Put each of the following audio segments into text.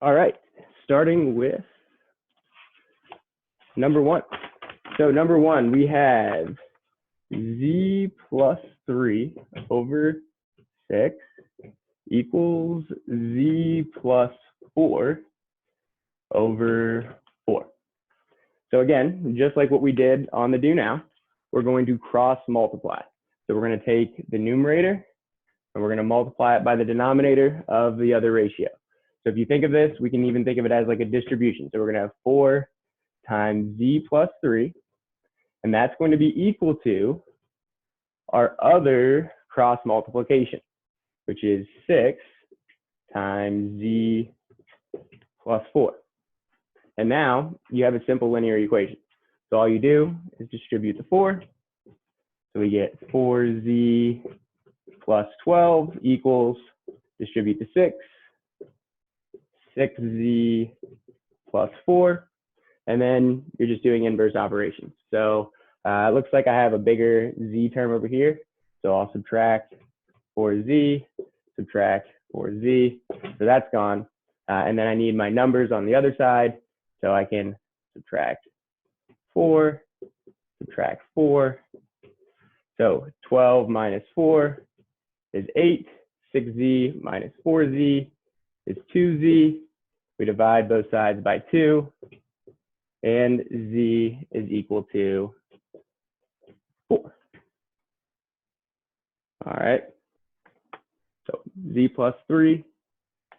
All right, starting with number one. So number one, we have z plus 3 over 6 equals z plus 4 over 4. So again, just like what we did on the do now, we're going to cross multiply. So we're going to take the numerator and we're going to multiply it by the denominator of the other ratio. So if you think of this, we can even think of it as like a distribution. So we're going to have 4 times z plus 3, and that's going to be equal to our other cross multiplication, which is 6 times z plus 4. And now you have a simple linear equation. So all you do is distribute the 4. So we get 4z plus 12 equals, distribute the 6, 6z plus 4. And then you're just doing inverse operations. So it looks like I have a bigger z term over here. So I'll subtract 4z, subtract 4z. So that's gone. And then I need my numbers on the other side. So I can subtract 4, subtract 4. So 12 minus 4 is 8. 6z minus 4z is 2z. We divide both sides by 2. And z is equal to 4. All right. So z plus 3,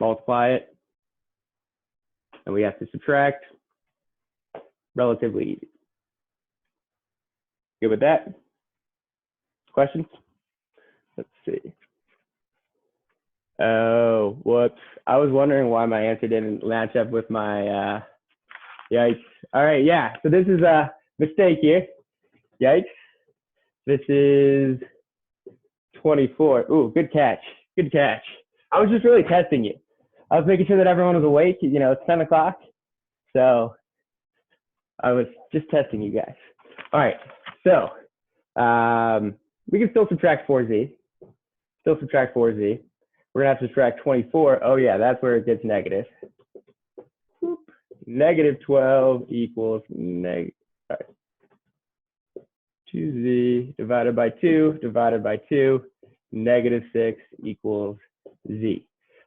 multiply it. And we have to subtract. Relatively easy. Good with that? Questions? Let's see. Oh, whoops. I was wondering why my answer didn't match up with my, yikes. All right, yeah. So this is a mistake here. Yikes. This is 24. Ooh, good catch. Good catch. I was just really testing you. I was making sure that everyone was awake. You know, it's 10 o'clock. So I was just testing you guys. All right. So we can still subtract 4z. Still subtract 4z. We're going to have to subtract 24. Oh, yeah, that's where it gets negative. Negative 12 equals negative 2z divided by 2 divided by 2. Negative 6 equals z.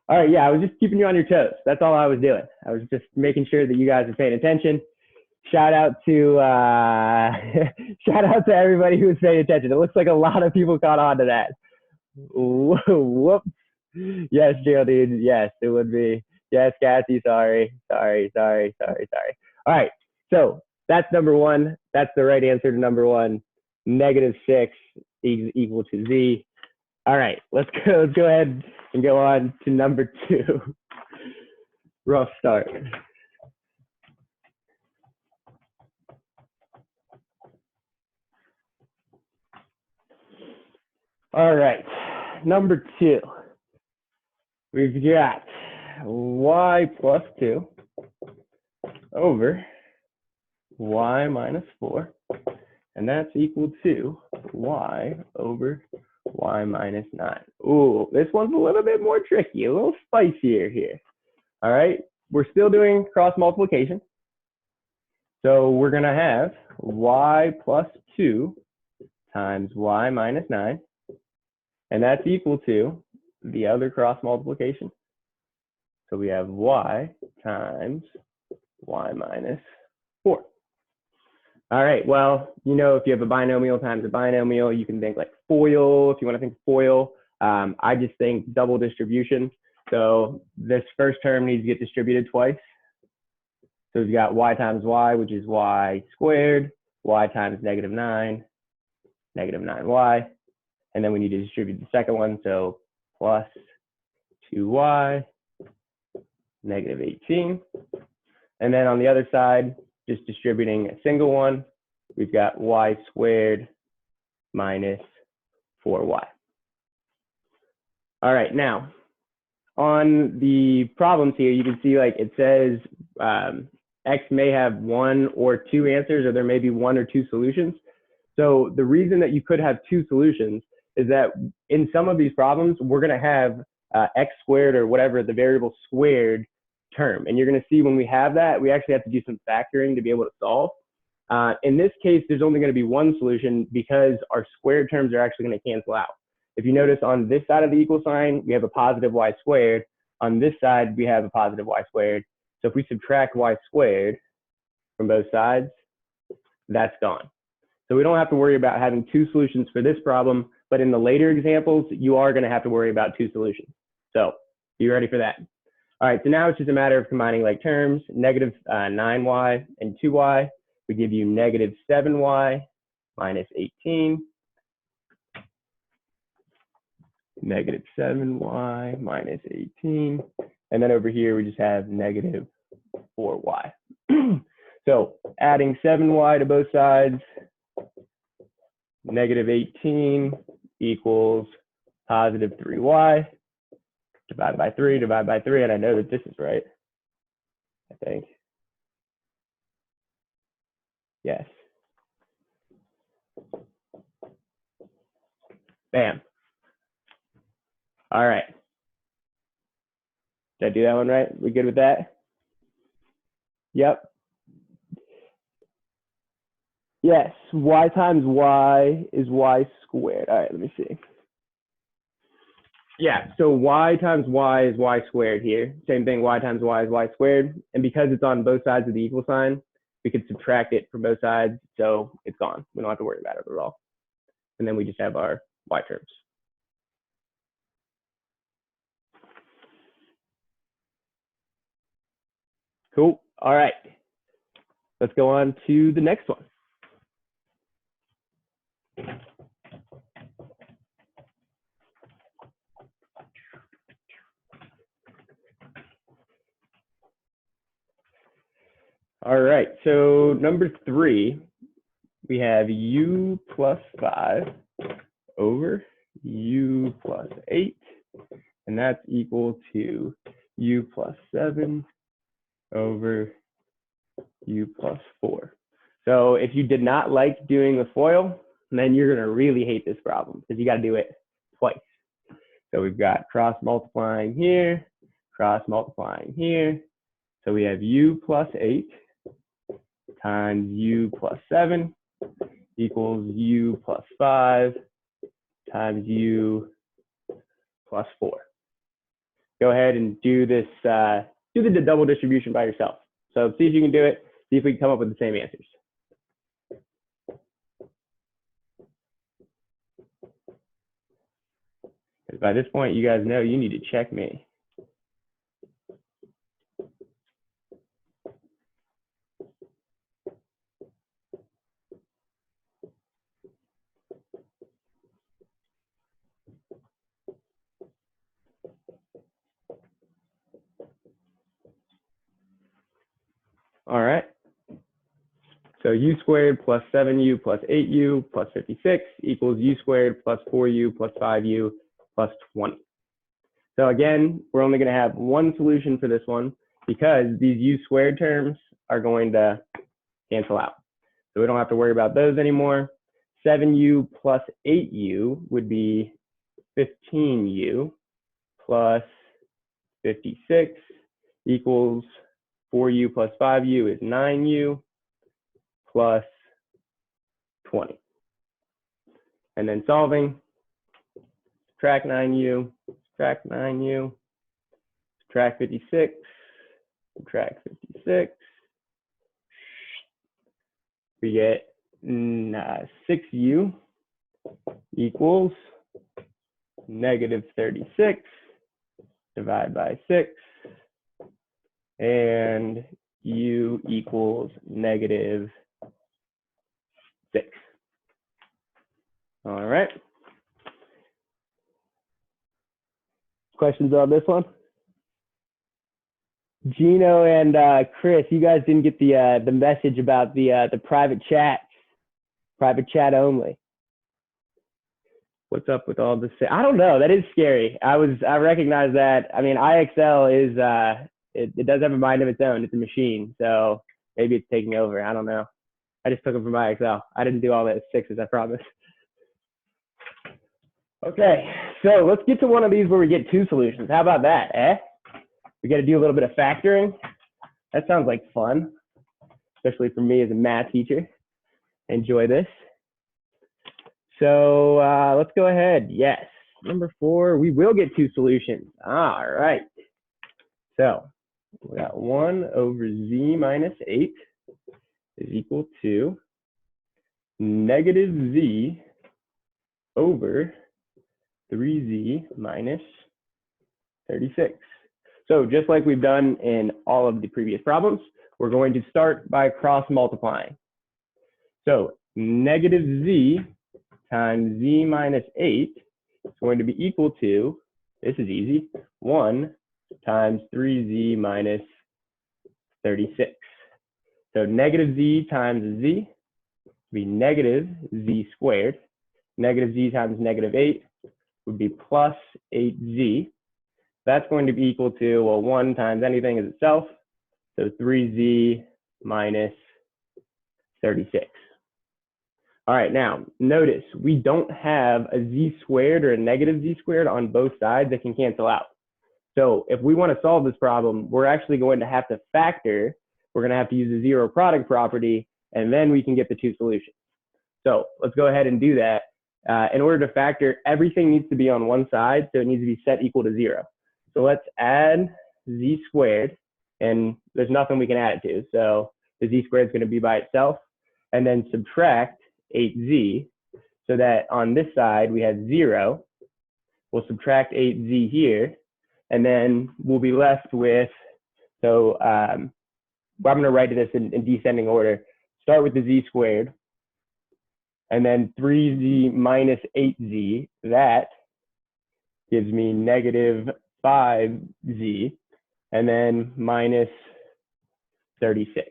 All right, yeah, I was just keeping you on your toes. That's all I was doing. I was just making sure that you guys are paying attention. Shout out to everybody who was paying attention. It looks like a lot of people caught on to that. Whoops. Yes, Geraldine. Yes, it would be. Yes, Cassie. Sorry. All right. So that's number one. That's the right answer to number one. Negative 6 is equal to z. All right. Let's go ahead and go on to number 2. Rough start. All right, number 2, we've got y plus 2 over y minus 4, and that's equal to y over y minus 9. Ooh, this one's a little bit more tricky, a little spicier here. All right, we're still doing cross multiplication. So we're going to have y plus 2 times y minus 9. And that's equal to the other cross multiplication. So we have y times y minus 4. All right, well, you know, if you have a binomial times a binomial, you can think like FOIL, if you want to think FOIL. I just think double distribution. So this first term needs to get distributed twice. So we've got y times y, which is y squared, y times negative 9, negative 9y. And then we need to distribute the second one, so plus 2y, negative 18. And then on the other side, just distributing a single one, we've got y squared minus 4y. All right, now, on the problems here, you can see like it says x may have 1 or 2 answers, or there may be 1 or 2 solutions. So the reason that you could have 2 solutions is that in some of these problems, we're going to have x squared or whatever the variable squared term. And you're going to see when we have that, we actually have to do some factoring to be able to solve. In this case, there's only going to be one solution because our squared terms are actually going to cancel out. If you notice on this side of the equal sign, we have a positive y squared. On this side, we have a positive y squared. So if we subtract y squared from both sides, that's gone. So we don't have to worry about having two solutions for this problem, but in the later examples, you are going to have to worry about two solutions. So you ready for that? All right, so now it's just a matter of combining like terms. Negative 9y and 2y would give you negative 7y minus 18. Negative 7y minus 18. And then over here, we just have negative 4y. So adding 7y to both sides, negative 18 equals positive 3y. Divide by 3, and I know that this is right, I think. Yes. Bam. All right. Did I do that one right? We good with that? Yep. Yes, y times y is y squared. All right, let me see. Yeah, so y times y is y squared here. Same thing, y times y is y squared. And because it's on both sides of the equal sign, we could subtract it from both sides, so it's gone. We don't have to worry about it at all. And then we just have our y terms. Cool. All right. Let's go on to the next one. All right, so number 3, we have u plus 5 over u plus 8, and that's equal to u plus 7 over u plus 4. So if you did not like doing the FOIL, then you're going to really hate this problem because you got to do it twice. So we've got cross multiplying here, cross multiplying here. So we have u plus 8 times u plus 7 equals u plus 5 times u plus 4. Go ahead and do this, do the double distribution by yourself. So see if you can do it, see if we can come up with the same answers. Because by this point, you guys know you need to check me. All right. So u squared plus 7u plus 8u plus 56 equals u squared plus 4u plus 5u plus 20. So again, we're only going to have one solution for this one because these u squared terms are going to cancel out. So we don't have to worry about those anymore. 7u plus 8u would be 15u plus 56 equals 4u plus 5u is 9u plus 20. And then solving, subtract 9u, subtract 9u, subtract 56, subtract 56. We get 6u equals negative 36, divide by 6, and u equals negative 6. All right. Questions on this one? Gino and Chris, you guys didn't get the message about the private chat only. What's up with all this? I don't know. That is scary. I recognize that. I mean, IXL is it does have a mind of its own. It's a machine, so maybe it's taking over. I don't know. I just took them from IXL. I didn't do all that 6s, I promise. Okay, so let's get to one of these where we get two solutions. How about that, eh? we got to do a little bit of factoring. That sounds like fun, especially for me as a math teacher. Enjoy this. So let's go ahead. Yes, number 4, we will get 2 solutions. All right. So we got 1 over z minus 8 is equal to negative z over 3z minus 36. So just like we've done in all of the previous problems, we're going to start by cross multiplying. So negative z times z minus 8 is going to be equal to, this is easy, 1 times 3z minus 36. So negative z times z would be negative z squared. Negative z times negative 8 would be plus 8z. That's going to be equal to, well, 1 times anything is itself, so 3z minus 36. All right, now notice we don't have a z squared or a negative z squared on both sides that can cancel out. So if we want to solve this problem, we're actually going to have to factor. We're going to have to use the zero product property, and then we can get the 2 solutions. So let's go ahead and do that. In order to factor, everything needs to be on one side, so it needs to be set equal to 0. So let's add z squared, and there's nothing we can add it to. So the z squared is going to be by itself, and then subtract 8z, so that on this side we have 0. We'll subtract 8z here, and then we'll be left with, so I'm going to write this in descending order. Start with the z squared, and then 3z minus 8z, that gives me negative 5z, and then minus 36.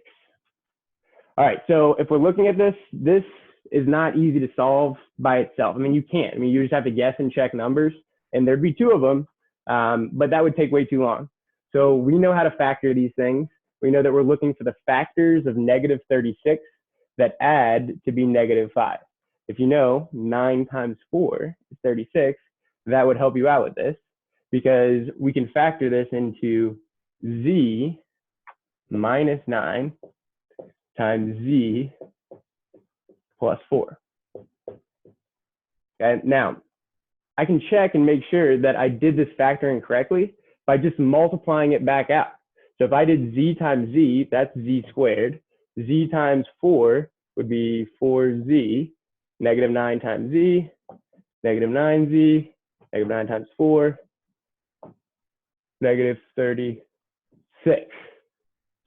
All right, so if we're looking at this, this is not easy to solve by itself. I mean, you can't. I mean, you just have to guess and check numbers, and there'd be 2 of them, but that would take way too long. So we know how to factor these things. We know that we're looking for the factors of negative 36 that add to be negative 5. If you know 9 times 4 is 36, that would help you out with this, because we can factor this into z minus 9 times z plus 4. Okay, now I can check and make sure that I did this factoring correctly by just multiplying it back out. So if I did z times z, that's z squared. Z times 4 would be 4z. Negative 9 times z, negative 9z, negative 9 times 4, negative 36.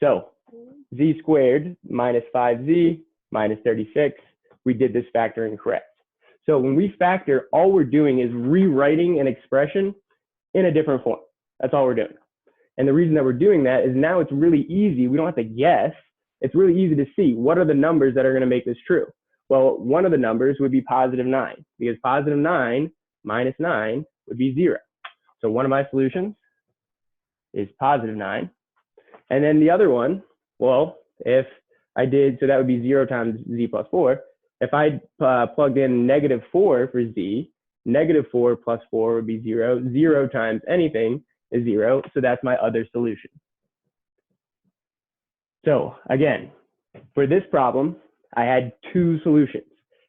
So z squared minus 5z minus 36, we did this factoring correct. So when we factor, all we're doing is rewriting an expression in a different form. That's all we're doing. And the reason that we're doing that is now it's really easy. We don't have to guess. It's really easy to see what are the numbers that are going to make this true. Well, one of the numbers would be positive 9, because positive 9 minus 9 would be 0. So one of my solutions is positive 9. And then the other one, well, if I did, so that would be 0 times z plus 4. If I plugged in negative 4 for z, negative 4 plus 4 would be 0. 0 times anything is 0. So that's my other solution. So again, for this problem, I had 2 solutions.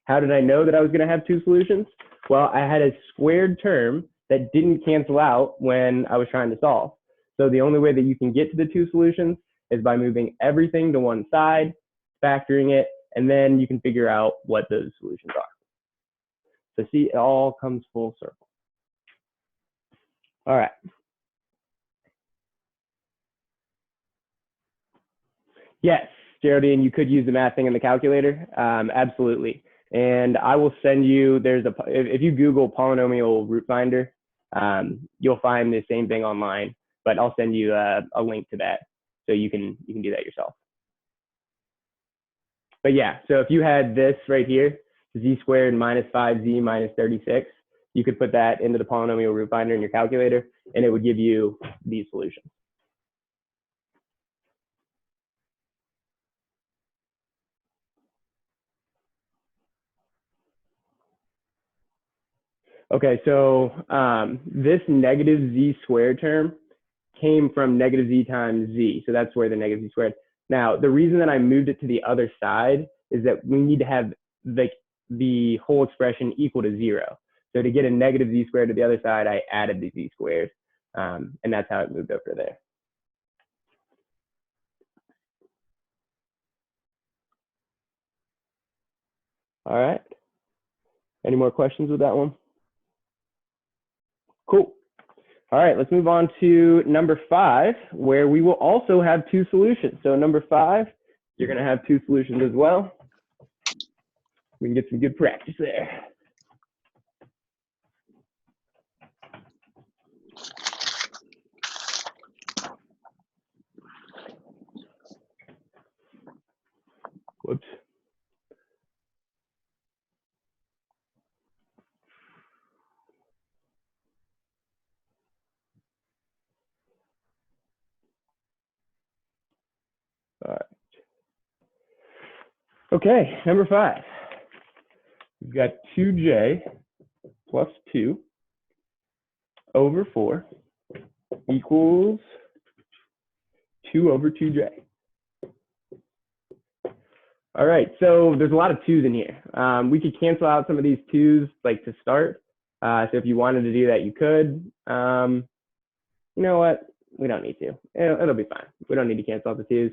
How did I know that I was going to have 2 solutions? Well, I had a squared term that didn't cancel out when I was trying to solve. So the only way that you can get to the 2 solutions is by moving everything to one side, factoring it, and then you can figure out what those solutions are. So see, it all comes full circle. All right. Yes, Geraldine, you could use the math thing in the calculator. Absolutely. And I will send you, if you Google polynomial root finder, you'll find the same thing online, but I'll send you a link to that so you can do that yourself. But yeah, so if you had this right here, z squared minus 5z minus 36, you could put that into the polynomial root finder in your calculator, and it would give you these solutions. Okay, so this negative z squared term came from negative z times z. So that's where the negative z squared. Now, the reason that I moved it to the other side is that we need to have the whole expression equal to 0. So to get a negative z squared to the other side, I added the z squared. And that's how it moved over there. All right. Any more questions with that one? Cool. All right, let's move on to number 5, where we will also have 2 solutions. So number 5, you're going to have 2 solutions as well. We can get some good practice there. Whoops. All right. Okay, number 5. We've got 2j plus 2 over 4 equals 2 over 2j. All right, so there's a lot of 2's in here. We could cancel out some of these 2's like to start. So if you wanted to do that, you could. You know what? We don't need to. It'll be fine. We don't need to cancel out the 2's.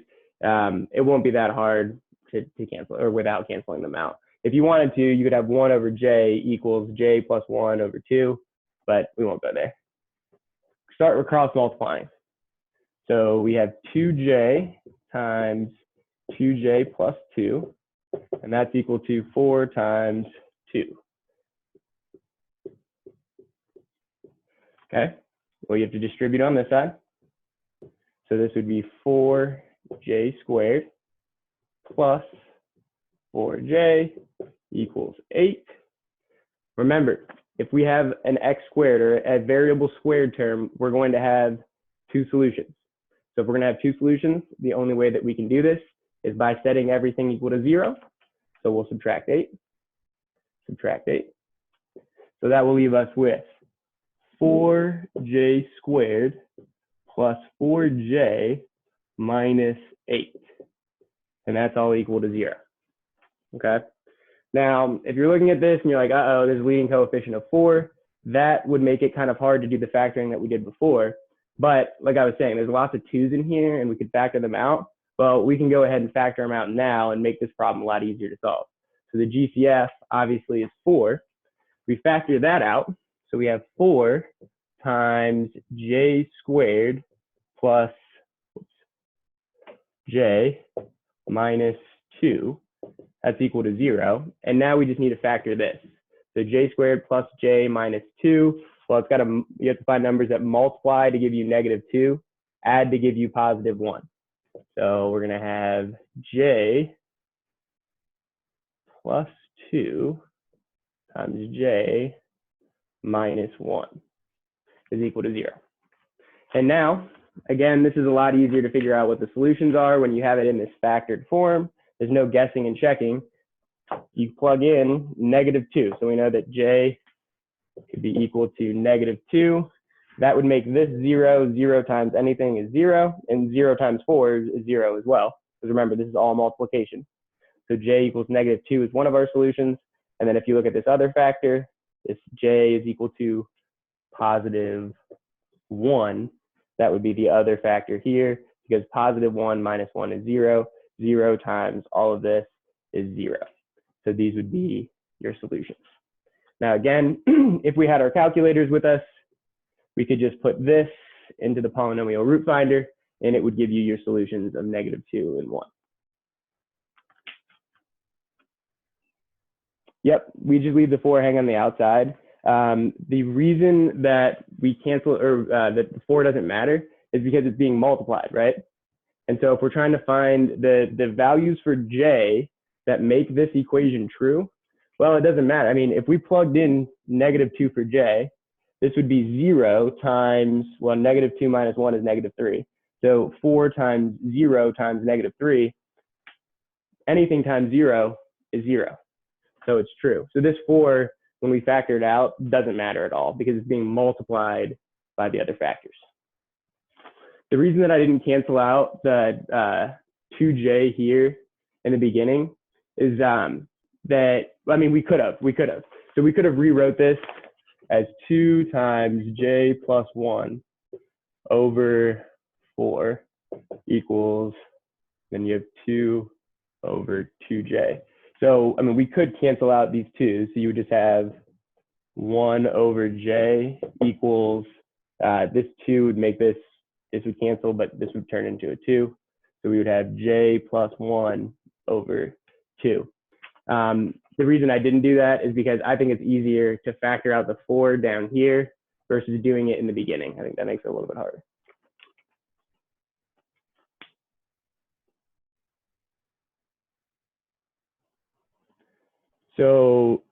It won't be that hard to cancel or without canceling them out. If you wanted to, you could have 1 over j equals j plus 1 over 2, but we won't go there. Start with cross multiplying. So we have 2j times 2j plus 2, and that's equal to 4 times 2. Okay, well, you have to distribute on this side. So this would be 4j squared plus 4j equals 8. Remember, if we have an x squared or a variable squared term, we're going to have 2 solutions. So if we're going to have 2 solutions, the only way that we can do this is by setting everything equal to 0. So we'll subtract 8, subtract 8. So that will leave us with 4j squared plus 4j minus 8. And that's all equal to 0. Okay. Now, if you're looking at this and you're like, uh-oh, there's a leading coefficient of 4, that would make it kind of hard to do the factoring that we did before. But like I was saying, there's lots of 2's in here and we could factor them out. Well, we can go ahead and factor them out now and make this problem a lot easier to solve. So the GCF obviously is 4. We factor that out. So we have 4 times j squared plus j minus 2. That's equal to 0. And now we just need to factor this. So j squared plus j minus 2. Well, it's got to, you have to find numbers that multiply to give you -2, add to give you +1. So we're going to have j plus 2 times j minus 1 is equal to 0. And now, again, this is a lot easier to figure out what the solutions are when you have it in this factored form. There's no guessing and checking. You plug in -2. So we know that j could be equal to -2. That would make this 0. 0 times anything is 0. And 0 times 4 is 0 as well. Because remember, this is all multiplication. So j equals -2 is one of our solutions. And then if you look at this other factor, this j is equal to +1. That would be the other factor here, because +1 minus 1 is 0. 0 times all of this is 0. So these would be your solutions. Now again, if we had our calculators with us, we could just put this into the polynomial root finder, and it would give you your solutions of -2 and 1. Yep, we just leave the 4 hang on the outside. The reason that we cancel, or that the 4 doesn't matter, is because it's being multiplied, right? And so if we're trying to find the values for j that make this equation true, well, it doesn't matter. I mean, if we plugged in -2 for j, this would be 0 times, well, -2 minus 1 is -3. So 4 times 0 times -3, anything times 0 is 0. So it's true. So this 4, when we factor it out, doesn't matter at all because it's being multiplied by the other factors. the reason that I didn't cancel out the 2j here in the beginning is that, I mean, we could have. So we could have rewrote this as 2 times j plus 1 over 4 equals, then you have 2 over 2j. So, I mean, we could cancel out these 2's. So you would just have 1 over j equals, this 2 would make this would cancel, but this would turn into a 2. So we would have j plus 1 over 2. The reason I didn't do that is because I think it's easier to factor out the 4 down here versus doing it in the beginning. I think that makes it a little bit harder. So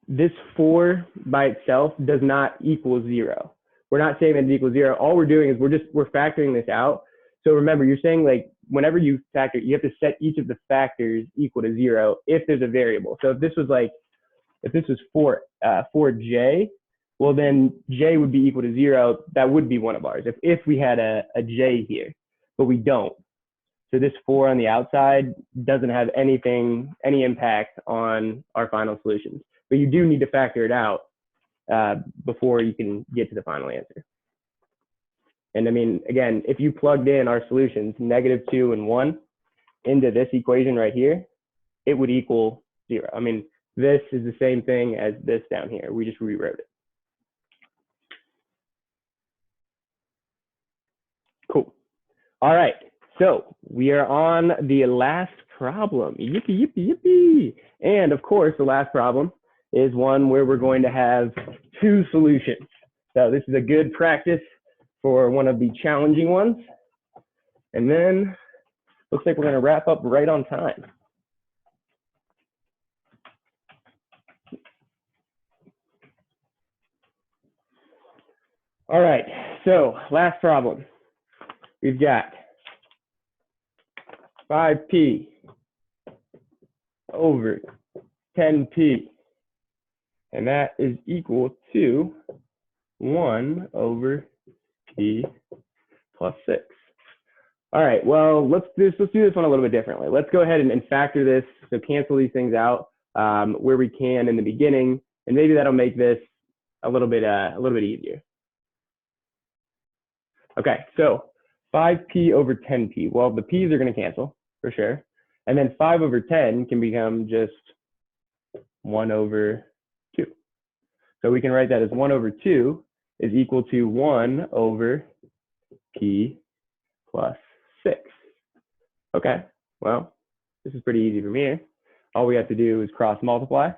this 4 by itself does not equal 0. We're not saying that it equals 0. All we're doing is we're factoring this out. So remember, you're saying like whenever you factor, you have to set each of the factors equal to 0 if there's a variable. So if this was 4j, well then j would be equal to 0. That would be one of ours if we had a j here, but we don't. So this 4 on the outside doesn't have any impact on our final solutions. But you do need to factor it out before you can get to the final answer. And I mean, again, if you plugged in our solutions, -2 and 1, into this equation right here, it would equal 0. I mean, this is the same thing as this down here. We just rewrote it. Cool. All right. So we are on the last problem. Yippee, yippee, yippee. And of course, the last problem is one where we're going to have 2 solutions. So this is a good practice for one of the challenging ones. And then looks like we're going to wrap up right on time. All right. So last problem. We've got 5p over 10p, and that is equal to 1 over p plus 6. All right, well, let's do this one a little bit differently. Let's go ahead and factor this, so cancel these things out where we can in the beginning, and maybe that'll make this a little bit easier. Okay, so 5p over 10p. Well, the p's are going to cancel for sure. And then 5 over 10 can become just 1 over 2. So we can write that as 1 over 2 is equal to 1 over p plus 6. Okay, well, this is pretty easy from here. All we have to do is cross multiply.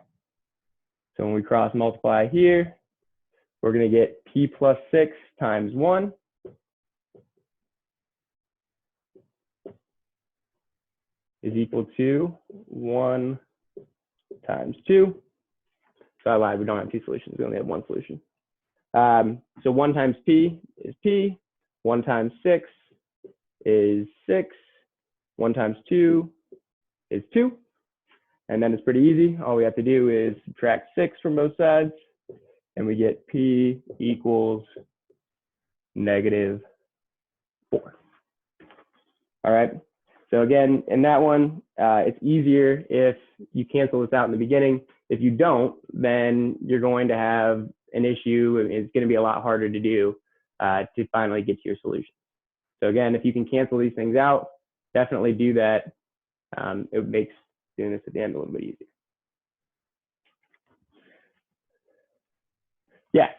So when we cross multiply here, we're going to get p plus 6 times 1 is equal to 1 times 2. So I lied, we don't have 2 solutions, we only have 1 solution. So 1 times p is p, 1 times 6 is 6, 1 times 2 is 2. And then it's pretty easy. All we have to do is subtract 6 from both sides, and we get p equals -4. All right. So again, in that one, it's easier if you cancel this out in the beginning. If you don't, then you're going to have an issue. It's going to be a lot harder to do to finally get to your solution. So again, if you can cancel these things out, definitely do that. It makes doing this at the end a little bit easier. Yeah,